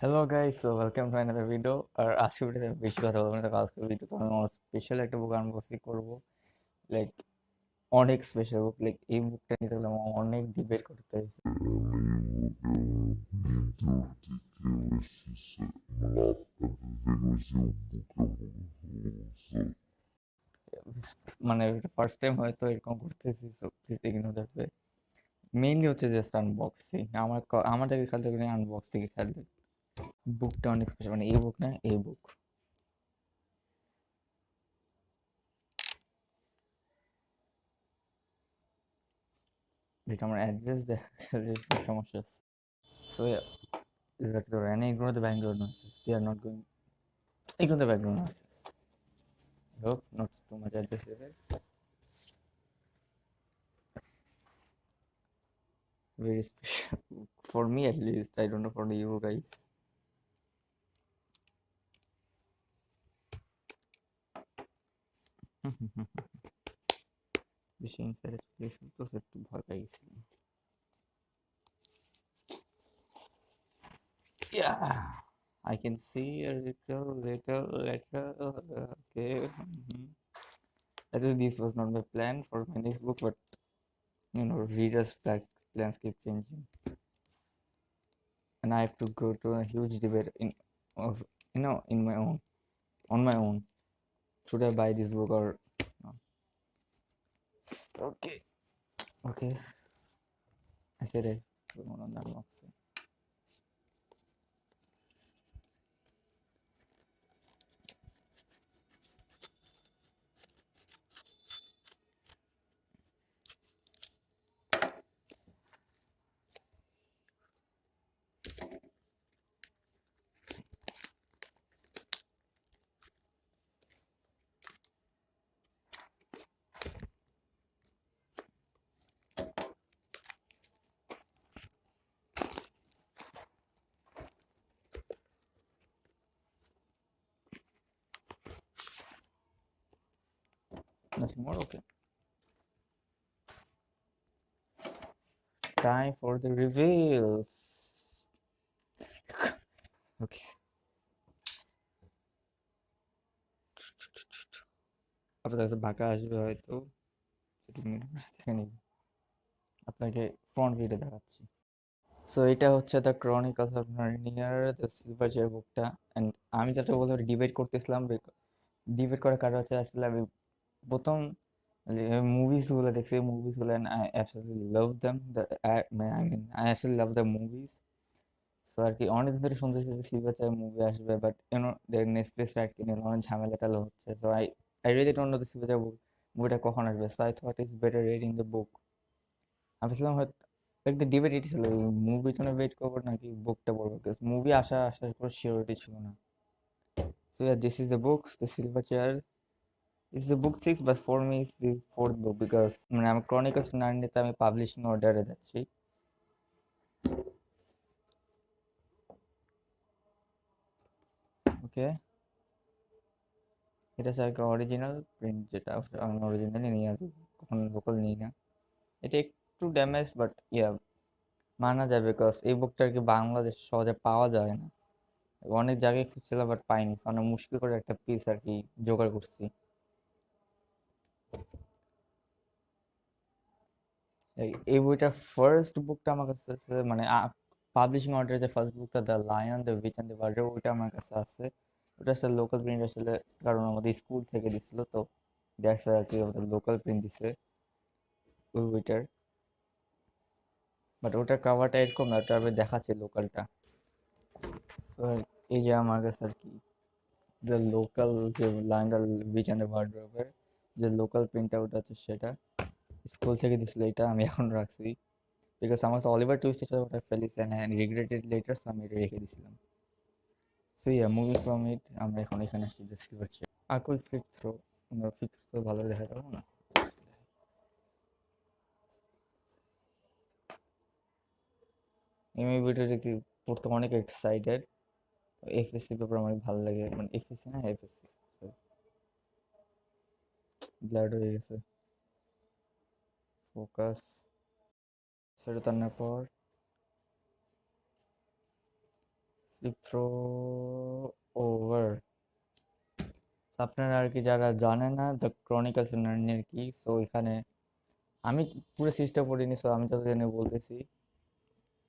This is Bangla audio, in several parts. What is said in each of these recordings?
Hello guys, so welcome to another video. আর আজকে ভিডিওতে বেশি কথা বলবো না, আজকের ভিডিওতে আমি আমার স্পেশাল একটা বুক আনবক্সিং করবো। লাইক অনেক স্পেশাল বুক, লাইক এই বুকটা নিতে গেলে আমার অনেক ডিবেট করতে হয়েছে। মানে ফার্স্ট টাইম হয়তো এরকম করতেছি, so please ignore that way. Mainly হচ্ছে জাস্ট আনবক্সিং, আমাদের খেয়াল থাকবে আনবক্সিং খেয়াল থাকবে। বুকটা অনেক স্পেশাল, মানে এই বুক না, এই বুক। এটা আমার অ্যাড্রেস দেখা সমস্যা আছে। So is that the and ignore the background noises. They are not going. Ignore the background noises. I hope not too much aggressive. Very special for me at least. I don't know for you guys. বেশি ইনসাইড এক্সপ্লেনেশন তো একটু ভয় পাইছি। Yeah, I can see a little letter. Okay. I think this was not my plan for my next book, but readers' plans keep changing, and I have to go to a huge debate of in my own on my own. Should I buy this book or no? Okay, okay. I said it. On that box. Nothing more. Okay. Time for the reveals. Okay. আপনার কাছে বাঁকা আসবে হয়তো, দেখে নিন। আপনাকে ফ্রন্ট ভিউটা দেখাচ্ছি। সো এটা হচ্ছে দ্য ক্রনিকলস অফ নার্নিয়ার, দ্য সিলভার চেয়ার বুকটা। অ্যান্ড আমি যেটা বলতে ডিবেট করতেছিলাম, ডিবেট করার কারণ হচ্ছে আসলে আমি প্রথম মুভিসগুলো দেখছি, মুভিসগুলো and I absolutely love them, I mean I actually love the movies. So আর কি অনেকদিন ধরে শুনতেছি যে সিলভার চেয়ার মুভি আসবে, বাট নেটফ্লিক্স রাইট কিনে অনেক ঝামেলা টালা হচ্ছে। So I really don't know the silver chair মুভিটা কখন আসবে। So I thought it's better reading the book. আমি ভাবছিলাম হয়তো একটা ডিবেট এটি ছিল, মুভির জন্য ওয়েট করবো নাকি বুকটা পড়বো, বিকজ মুভি আসার কোনো শিওরিটি ছিল না। So yeah, this is the book, the silver chair. It's the book 6, but for me it's the fourth book because মানে আমি ক্রনিকলস নাইনটিতে আমি পাবলিশিং অর্ডারে যাচ্ছি। ওকে, এটা হচ্ছে একটা অরিজিনাল প্রিন্ট, যেটা আমি অরিজিনালি নিয়ে আসি, কখনো লোকাল নিই না। এটা একটু ড্যামেজ, বাট ইয়া মানা যায়, বিকজ এই বুকটা আর কি বাংলাদেশ সহজে পাওয়া যায় না। অনেক জায়গায় খুঁজছিলাম বাট পাইনি, So, অনেক মুশকিল করে একটা পিস আর কি জোগাড় করছি। এই বইটা ফার্স্ট বুকটা আমার কাছে আছে, মানে পাবলিশিং অর্ডার যে ফার্স্ট বুকটা, the lion the which and the Warder, ওইটা আমার কাছে আছে। ওটা আসলে লোকাল প্রিন্ট আসলে, কারণ আমাদের স্কুল থেকে দিছিল, তো দ্যাটস আর কি আমাদের লোকাল প্রিন্ট দিছে ওই বইটার। বাট ওটার কাভারটা এরকম না, ওটা আমি দেখাচ্ছি লোকালটা। সো এই যে আমার কাছে আর কি দ্য লোকাল, যে lion the which and the ওয়ার্ডারের যে লোকাল প্রিন্ট আউট আছে, সেটা স্কুল থেকে দিছিল, এটা আমি এখন রাখছি। বিকজ আমার কাছে অলিভার টুইস্টের সাথে ওটা ফেলিস অ্যান্ড রিগ্রেটেড লেটার, আমি এটা রেখে দিয়েছিলাম। So yeah, movie from it, আমরা এখন এখানে আসছি দ্য সিলভার চেয়ার। আর কই ফিফথ থ্রো, ফিফথ থ্রো ভালো দেখা যাবে না। এই মুভিটা দেখতে পড়তে অনেক এক্সাইটেড। এফএসসি পেপার আমার ভালো লাগে, মানে এফএসসি না এফএসসি, ব্লাড হয়ে গেছে। ফোকাস, সেটা টানার পর স্লিপ থ্রো ওভার। আপনারা আর কি যারা জানে না দ্য ক্রনিকলস অফ নার্নিয়ার কি, সো এখানে আমি পুরো সিরিজটা পড়িনি, সো আমি যত জানি বলতেছি,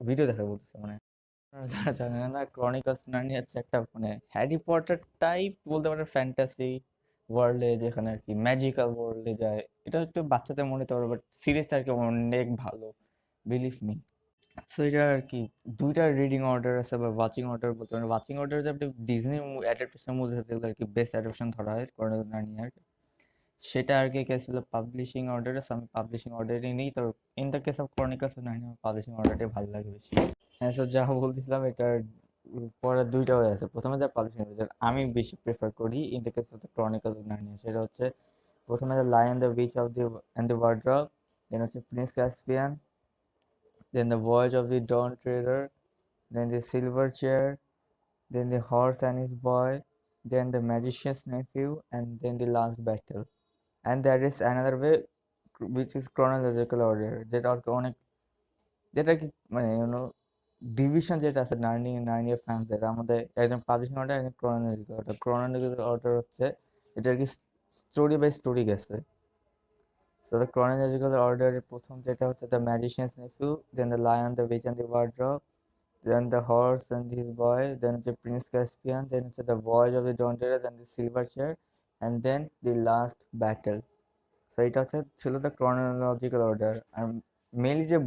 ভিডিও দেখা বলতেছি মানে। আপনারা যারা জানেন না, ক্রনিকলস নার্নিয়া হচ্ছে একটা মানে হ্যারি পটার টাইপ বলতে পারেন, ফ্যান্টাসি ওয়ার্ল্ডে যেখানে আর কি ম্যাজিক্যাল ওয়ার্ল্ডে যায়। এটা একটু বাচ্চাদের মনে হতে পারে, বাট সিরিজটা আর কি অনেক ভালো, বিলিভ মি। সো এটা আর কি দুইটা রিডিং অর্ডার আছে বা ওয়াচিং অর্ডার বলতে পারেন। ওয়াচিং অর্ডার যে আপনি ডিজনি অ্যাডাপ্টেশনের মধ্যে যেগুলো আর কি বেস্ট অ্যাডাপ্টেশন ধরা হয় ক্রনিকল নার্নিয়ার, সেটা আর কি ছিল পাবলিশিং অর্ডারে। আমি পাবলিশিং অর্ডারই নিই, তো in the case of chronicles নার্নিয়ার পাবলিশিং অর্ডারটাই ভালো লাগে বেশি। হ্যাঁ, সো যা বলতেছিলাম, এটার পরে দুইটা হয়ে আছে। প্রথমে যা পাবলিশিং হয়েছে আমি বেশি প্রেফার করি in the case of the chronicles of Narnia, সেটা হচ্ছে প্রথমে the lion the witch of the and the wardrobe, then হচ্ছে prince Caspian, then the voyage of the Dawn Treader, then the silver chair, then the horse and his boy, then the magician's nephew, and then the last battle. And there is another way, which is chronological order, যেটা আর কি অনেক, যেটা কি মানে ডিভিশন যেটা আছে নার্নিয়া ফ্যান্সদের, আমাদের একজন পাবলিশিং অর্ডার, একজন ক্রোনোলজিক্যাল অর্ডার। ক্রোনোলজিক্যাল অর্ডার হচ্ছে এটা আর কি স্টোরি বাই স্টোরি গেছে। So the chronological order প্রথম যেটা হচ্ছে the magician's nephew, then the lion, the witch and the wardrobe, then the horse and his boy, then হচ্ছে Prince Caspian, then হচ্ছে the voyage of the Dawn Treader, then the silver chair, and then the last battle. So এটা হচ্ছে ছিল the chronological order। আর মেইনলি যে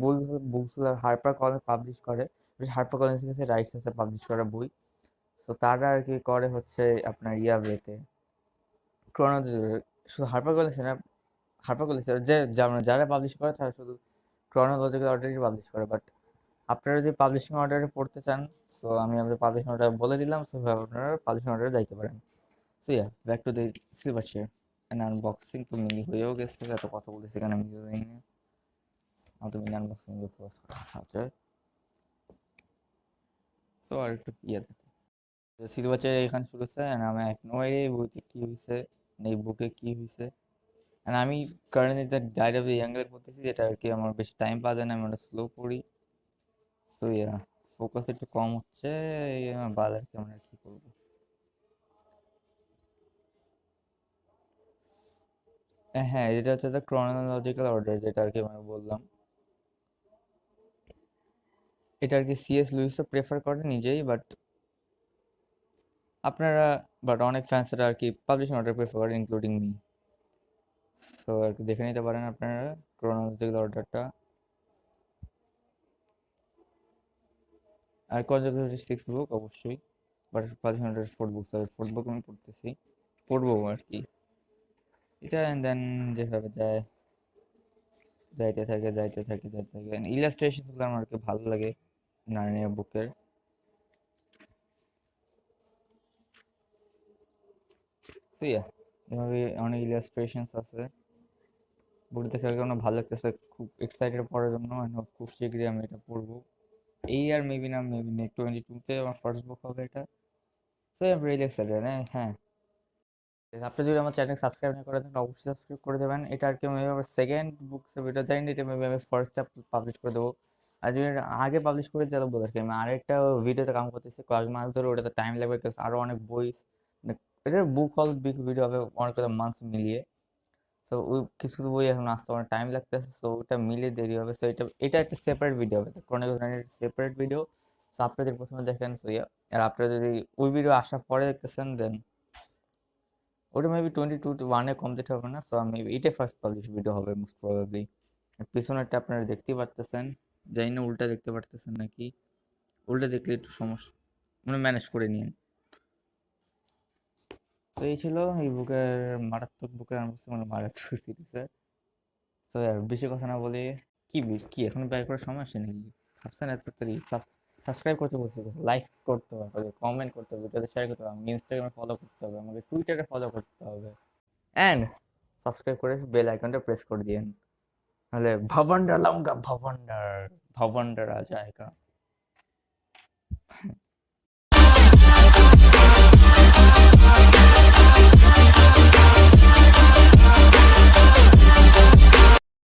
বুকসগুলো হার্পার কলিন্স পাবলিশ করে, হার্পার কলিন্সের কাছে রাইটস আছে পাবলিশ করা বই। সো তারা আর কি করে হচ্ছে আপনার ইয়াবেতে ক্রোনোলজিক্যাল, শুধু হার্পার কলিন্স না, হার্পার কলিন্স যে যারা পাবলিশ করে তারা শুধু ক্রনোলজিক্যাল অর্ডারই পাবলিশ করে। বাট আপনারা যদি পাবলিশিং অর্ডারে পড়তে চান, সো আমি আপনাদের পাবলিশিং অর্ডার বলে দিলাম, সো আপনারা পাবলিশিং অর্ডারে যাইতে পারেন। So yeah, back to the silver chair and unboxing. তো মিনি হয়েও গেছে, এত কথা বলতেছি কেন আমি জানি না। আমি তো মিনি আনবক্সিং ফোকাস করা আচ্ছা। সো আর একটু ইয়ে দেখো, সিলভার চেয়ার এখানে শুরু হচ্ছে, আমি এক নয় এই বইতে কী হয়েছে, এই বুকে কী হয়েছে। আর আমি currently the Diary of the Young Girl পড়তেছি, যেটা আর কি আমার বেশি টাইম পাওয়া যায় না, আমি ওটা স্লো পড়ি। সো ইয়া, ফোকাস একটু কম হচ্ছে, বাদ আর কি আমরা কি করবো। হ্যাঁ, এটা হচ্ছে দ্য ক্রনোলজিক্যাল অর্ডার, যেটা আর কি মানে বললাম। এটা আর কি সিএস লুইসও প্রেফার করে নিজেই, বাট আপনারা, বাট অনেক ফ্যান্সরা আর কি পাবলিশিং অর্ডার প্রেফার করে, ইনক্লুডিং মি। সো আর কি দেখে নিতে পারেন আপনারা ক্রনোলজিক্যাল অর্ডারটা। আর কনজারভেটিভ সিক্স বুক অবশ্যই, but publishing order fourth book, fourth book আমি পড়তেছি, পড়বো আর কি এটা। অ্যান্ড দেন যেভাবে যায় যাইতে থাকে ইলাস্ট্রেশনগুলো আমার আর কি ভালো লাগে নার্নিয়া বুকের। সো ইয়া, এভাবে অনেক ইলাস্ট্রেশনস আছে, বই দেখে আমার ভালো লাগতেছে, খুব এক্সাইটেড পড়ার জন্য। খুব শীঘ্রই আমি এটা পড়বো, এই আর মেবি না, মেবি নেক্সট 22-তে আমার ফার্স্ট বুক হবে এটা। So I am really excited. হ্যাঁ, আপনি যদি আমার চ্যানেল সাবস্ক্রাইব না করে থাকেন, অবশ্যই সাবস্ক্রাইব করে দেবেন। এটা আর কি মেবি আমার সেকেন্ড বুক, এটা জানি না, এটা মেবি আমি ফার্স্টটা পাবলিশ করে দেবো। আর যদি এটা আগে পাবলিশ করে দিলে বলে আর কি আমি আরেকটা ভিডিওতে কাম করতেছি কয়েক মাস ধরে, ওটাতে টাইম লাগবে, আরও অনেক বই, মানে এটা বুক হল বিগ ভিডিও হবে অনেক মান্থস মিলিয়ে। সো ওই কিছু বই এখন আসতে অনেক টাইম লাগতেছে, সো ওটা মিলিয়ে দেরি হবে। সো এটা এটা একটা সেপারেট ভিডিও হবে, ক্রনিকল সেপারেট ভিডিও। সো আপনারা যদি প্রথমে দেখেন, সো ইয়া, আর আপনারা যদি ওই ভিডিও আসার পরে দেখতেছেন, দেন ওটা মেবি 22-1-এ কমপ্লিট হবে না। সো আমি এটাই ফার্স্ট পাবলিশ ভিডিও হবে মোস্ট প্রবাবলি। পিছনেরটা আপনারা দেখতেই পারতেছেন, জানি না উল্টা দেখতে পারতেছেন নাকি, উল্টা দেখলে একটু সমস্যা, মানে ম্যানেজ করে নিন। তো এই ছিল এই বুকের মারাত্মক বুকের আনবক্সিং, মানে মারাত্মক সিরিজের। তো আর বেশি কথা না বলে, কি এখন ব্যয় করার সময় আসে নাকি? ভাবছেন এত তাড়াতাড়ি সাবস্ক্রাইব করতে বলতে, লাইক করতে হবে, কমেন্ট করতে হবে, ভিডিওতে শেয়ার করতে হবে, আমাকে ইনস্টাগ্রামে ফলো করতে হবে, আমাকে টুইটারে ফলো করতে হবে, অ্যান্ড সাবস্ক্রাইব করে বেল আইকনটা প্রেস করে দিন, নাহলে ভবন্ডার লাউঙ্গা, ভবন্ডার ভবন্ডার আ জায়গা।